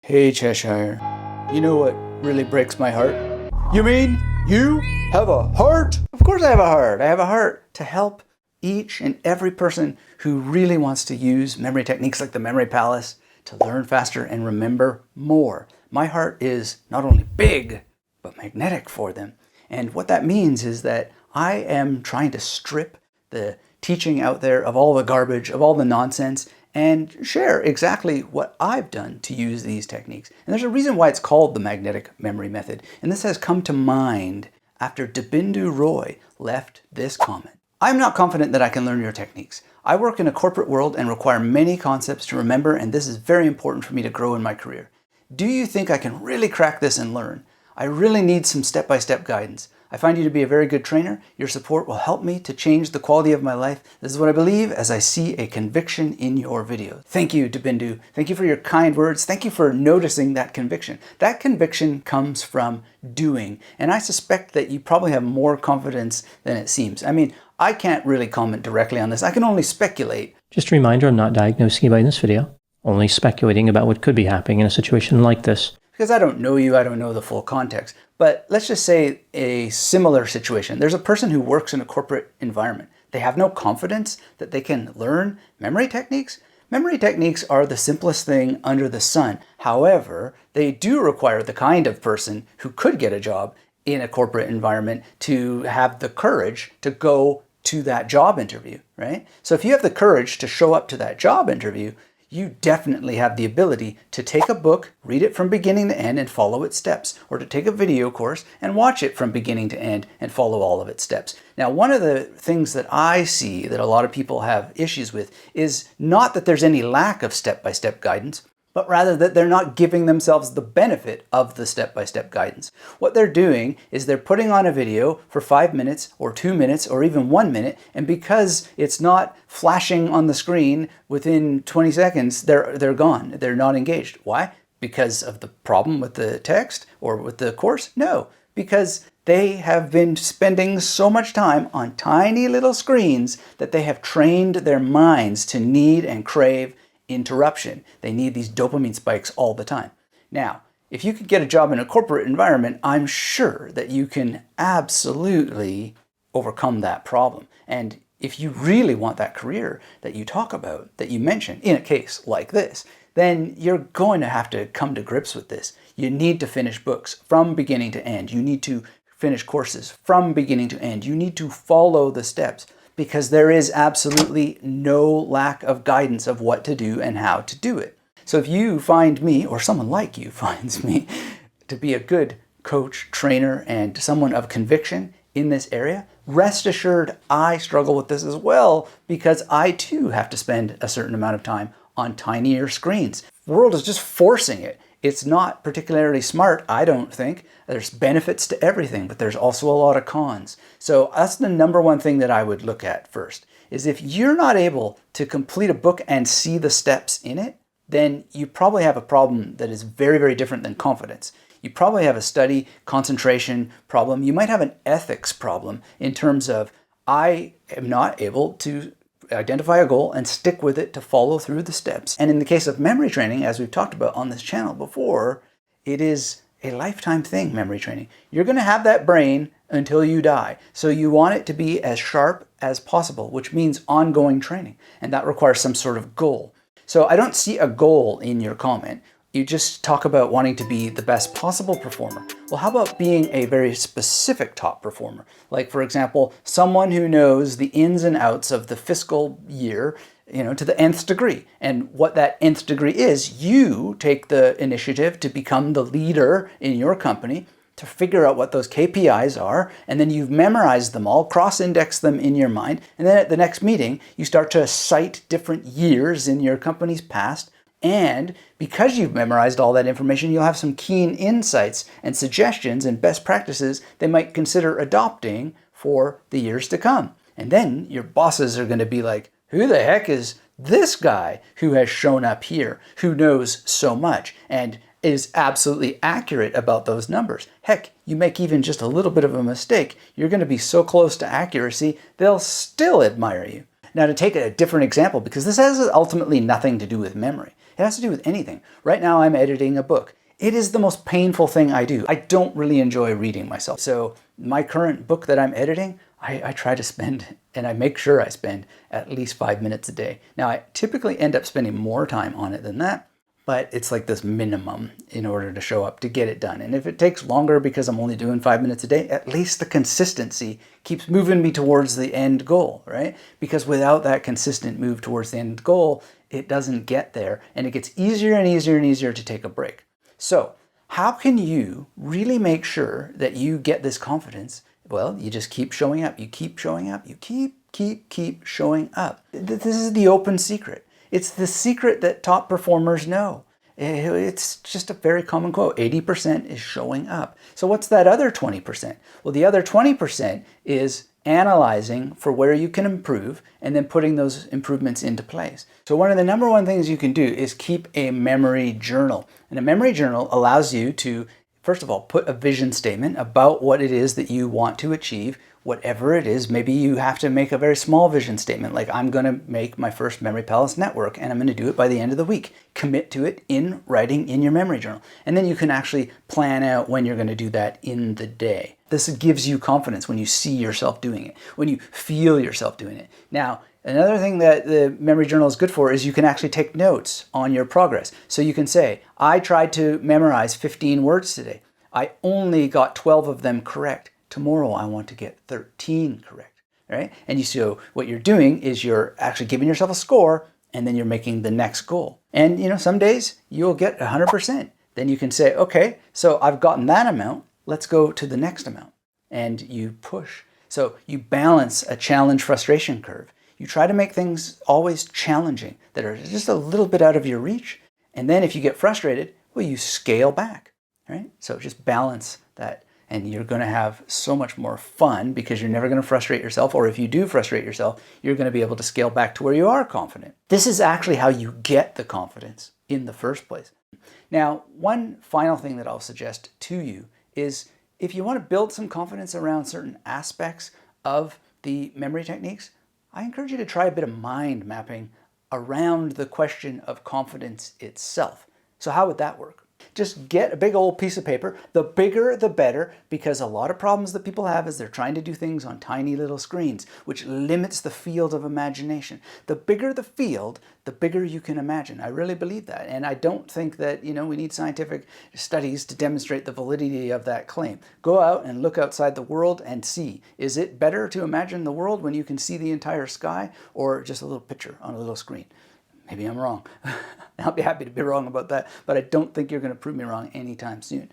Hey Cheshire, you know what really breaks my heart? You mean you have a heart? Of course I have a heart. I have a heart to help each and every person who really wants to use memory techniques like the Memory Palace to learn faster and remember more. My heart is not only big, but magnetic for them. And what that means is that I am trying to strip the teaching out there of all the garbage, of all the nonsense, and share exactly what I've done to use these techniques. And there's a reason why it's called the magnetic memory method. And this has come to mind after Dibindu Roy left this comment. I'm not confident that I can learn your techniques. I work in a corporate world and require many concepts to remember, and this is very important for me to grow in my career. Do you think I can really crack this and learn? I really need some step-by-step guidance. I find you to be a very good trainer. Your support will help me to change the quality of my life. This is what I believe as I see a conviction in your video. Thank you, Dibindu. Thank you for your kind words. Thank you for noticing that conviction. That conviction comes from doing, and I suspect that you probably have more confidence than it seems. I mean, I can't really comment directly on this. I can only speculate. Just a reminder, I'm not diagnosing anybody in this video, only speculating about what could be happening in a situation like this. Because I don't know you, I don't know the full context. But let's just say a similar situation. There's a person who works in a corporate environment. They have no confidence that they can learn memory techniques. Memory techniques are the simplest thing under the sun. However, they do require the kind of person who could get a job in a corporate environment to have the courage to go to that job interview, right? So if you have the courage to show up to that job interview, you definitely have the ability to take a book, read it from beginning to end and follow its steps, or to take a video course and watch it from beginning to end and follow all of its steps. Now, one of the things that I see that a lot of people have issues with is not that there's any lack of step-by-step guidance, but rather that they're not giving themselves the benefit of the step-by-step guidance. What they're doing is they're putting on a video for 5 minutes or 2 minutes or even 1 minute, and because it's not flashing on the screen within 20 seconds, they're gone. They're not engaged. Why? Because of the problem with the text or with the course? No, because they have been spending so much time on tiny little screens that they have trained their minds to need and crave interruption. They need these dopamine spikes all the time. Now, if you could get a job in a corporate environment, I'm sure that you can absolutely overcome that problem. And if you really want that career that you talk about, that you mention in a case like this, then you're going to have to come to grips with this. You need to finish books from beginning to end. You need to finish courses from beginning to end. You need to follow the steps, because there is absolutely no lack of guidance of what to do and how to do it. So if you find me, or someone like you finds me, to be a good coach, trainer, and someone of conviction in this area, rest assured I struggle with this as well, because I too have to spend a certain amount of time on tinier screens. The world is just forcing it. It's not particularly smart, I don't think. There's benefits to everything, but there's also a lot of cons. So that's the number one thing that I would look at first, is if you're not able to complete a book and see the steps in it, then you probably have a problem that is very, very different than confidence. You probably have a study concentration problem. You might have an ethics problem in terms of, I am not able to identify a goal and stick with it to follow through the steps. And in the case of memory training, as we've talked about on this channel before, it is a lifetime thing, memory training. You're going to have that brain until you die. So you want it to be as sharp as possible, which means ongoing training. And that requires some sort of goal. So I don't see a goal in your comment. You just talk about wanting to be the best possible performer. Well, how about being a very specific top performer? Like, for example, someone who knows the ins and outs of the fiscal year, to the nth degree. And what that nth degree is, you take the initiative to become the leader in your company, to figure out what those KPIs are, and then you've memorized them all, cross-index them in your mind, and then at the next meeting, you start to cite different years in your company's past. And because you've memorized all that information, you'll have some keen insights and suggestions and best practices they might consider adopting for the years to come. And then your bosses are going to be like, who the heck is this guy who has shown up here, who knows so much and is absolutely accurate about those numbers? Heck, you make even just a little bit of a mistake, you're going to be so close to accuracy, they'll still admire you. Now, to take a different example, because this has ultimately nothing to do with memory. It has to do with anything. Right now I'm editing a book. It is the most painful thing I do. I don't really enjoy reading myself. So my current book that I'm editing, I try to spend, and I make sure I spend at least 5 minutes a day. Now I typically end up spending more time on it than that, but it's like this minimum in order to show up to get it done. And if it takes longer because I'm only doing 5 minutes a day, at least the consistency keeps moving me towards the end goal, right? Because without that consistent move towards the end goal, it doesn't get there, and it gets easier and easier and easier to take a break. So how can you really make sure that you get this confidence? Well, you just keep showing up. You keep showing up. You keep showing up. This is the open secret. It's the secret that top performers know. It's just a very common quote. 80% is showing up. So what's that other 20%? Well, the other 20% is analyzing for where you can improve and then putting those improvements into place. So one of the number one things you can do is keep a memory journal. And a memory journal allows you to, first of all, put a vision statement about what it is that you want to achieve, whatever it is. Maybe you have to make a very small vision statement, like I'm going to make my first Memory Palace network and I'm going to do it by the end of the week. Commit to it in writing in your memory journal. And then you can actually plan out when you're going to do that in the day. This gives you confidence when you see yourself doing it, when you feel yourself doing it. Now, another thing that the memory journal is good for is you can actually take notes on your progress. So you can say, I tried to memorize 15 words today. I only got 12 of them correct. Tomorrow I want to get 13 correct, right? And so what you're doing is you're actually giving yourself a score, and then you're making the next goal. And some days you'll get 100%. Then you can say, okay, so I've gotten that amount. Let's go to the next amount. And you push. So you balance a challenge frustration curve. You try to make things always challenging that are just a little bit out of your reach. And then if you get frustrated, well, you scale back, right? So just balance that. And you're going to have so much more fun because you're never going to frustrate yourself. Or if you do frustrate yourself, you're going to be able to scale back to where you are confident. This is actually how you get the confidence in the first place. Now, one final thing that I'll suggest to you is if you want to build some confidence around certain aspects of the memory techniques, I encourage you to try a bit of mind mapping around the question of confidence itself. So how would that work? Just get a big old piece of paper. The bigger, the better, because a lot of problems that people have is they're trying to do things on tiny little screens, which limits the field of imagination. The bigger the field, the bigger you can imagine. I really believe that. And I don't think that, we need scientific studies to demonstrate the validity of that claim. Go out and look outside the world and see. Is it better to imagine the world when you can see the entire sky, or just a little picture on a little screen? Maybe I'm wrong. I'll be happy to be wrong about that, but I don't think you're going to prove me wrong anytime soon.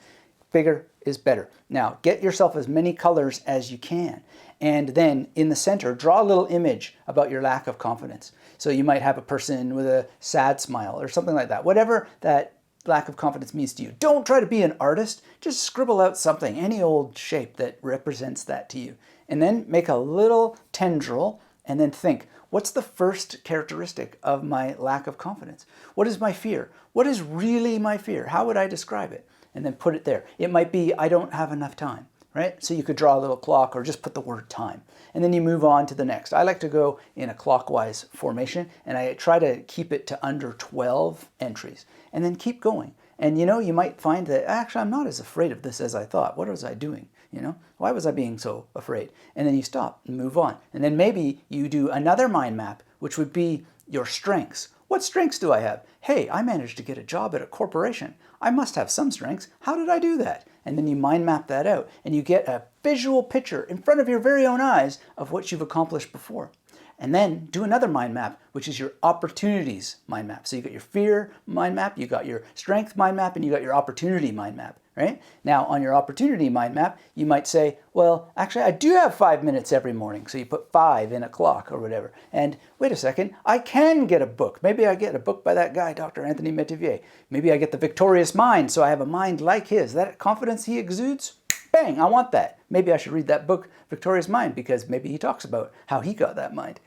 Bigger is better. Now, get yourself as many colors as you can. And then in the center, draw a little image about your lack of confidence. So you might have a person with a sad smile or something like that. Whatever that lack of confidence means to you. Don't try to be an artist. Just scribble out something, any old shape that represents that to you. And then make a little tendril and then think, what's the first characteristic of my lack of confidence? What is my fear? What is really my fear? How would I describe it? And then put it there. It might be, I don't have enough time, right? So you could draw a little clock or just put the word time. And then you move on to the next. I like to go in a clockwise formation, and I try to keep it to under 12 entries and then keep going. And you might find that actually I'm not as afraid of this as I thought. What was I doing? Why was I being so afraid? And then you stop and move on. And then maybe you do another mind map, which would be your strengths. What strengths do I have? Hey, I managed to get a job at a corporation. I must have some strengths. How did I do that? And then you mind map that out, and you get a visual picture in front of your very own eyes of what you've accomplished before. And then do another mind map, which is your opportunities mind map. So you got your fear mind map, you got your strength mind map, and you got your opportunity mind map, right? Now, on your opportunity mind map, you might say, well, actually, I do have 5 minutes every morning. So you put 5 in a clock or whatever. And wait a second, I can get a book. Maybe I get a book by that guy, Dr. Anthony Metivier. Maybe I get The Victorious Mind, so I have a mind like his. That confidence he exudes, bang, I want that. Maybe I should read that book, Victorious Mind, because maybe he talks about how he got that mind.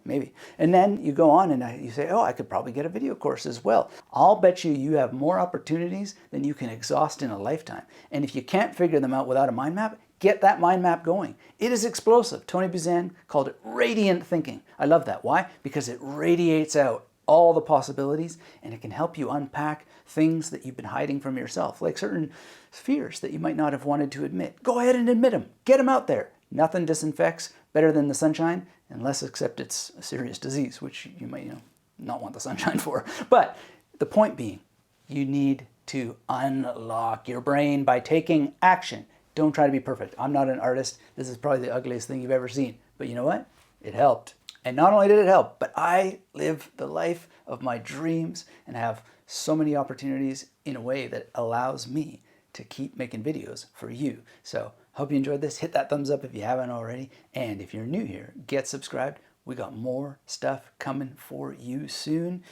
Maybe. And then you go on and you say, oh, I could probably get a video course as well. I'll bet you have more opportunities than you can exhaust in a lifetime. And if you can't figure them out without a mind map, get that mind map going. It is explosive. Tony Buzan called it radiant thinking. I love that. Why? Because it radiates out all the possibilities, and it can help you unpack things that you've been hiding from yourself, like certain fears that you might not have wanted to admit. Go ahead and admit them. Get them out there. Nothing disinfects better than the sunshine, unless except it's a serious disease, which you might not want the sunshine for. But the point being, you need to unlock your brain by taking action. Don't try to be perfect. I'm not an artist. This is probably the ugliest thing you've ever seen. But you know what? It helped. And not only did it help, but I live the life of my dreams and have so many opportunities in a way that allows me to keep making videos for you. So hope you enjoyed this. Hit that thumbs up if you haven't already. And if you're new here, get subscribed. We got more stuff coming for you soon.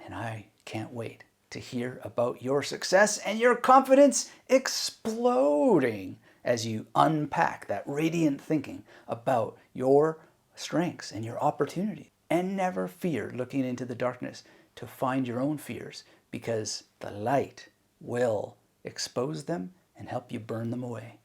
And I can't wait to hear about your success and your confidence exploding as you unpack that radiant thinking about your strengths and your opportunities. And never fear looking into the darkness to find your own fears, because the light will expose them and help you burn them away.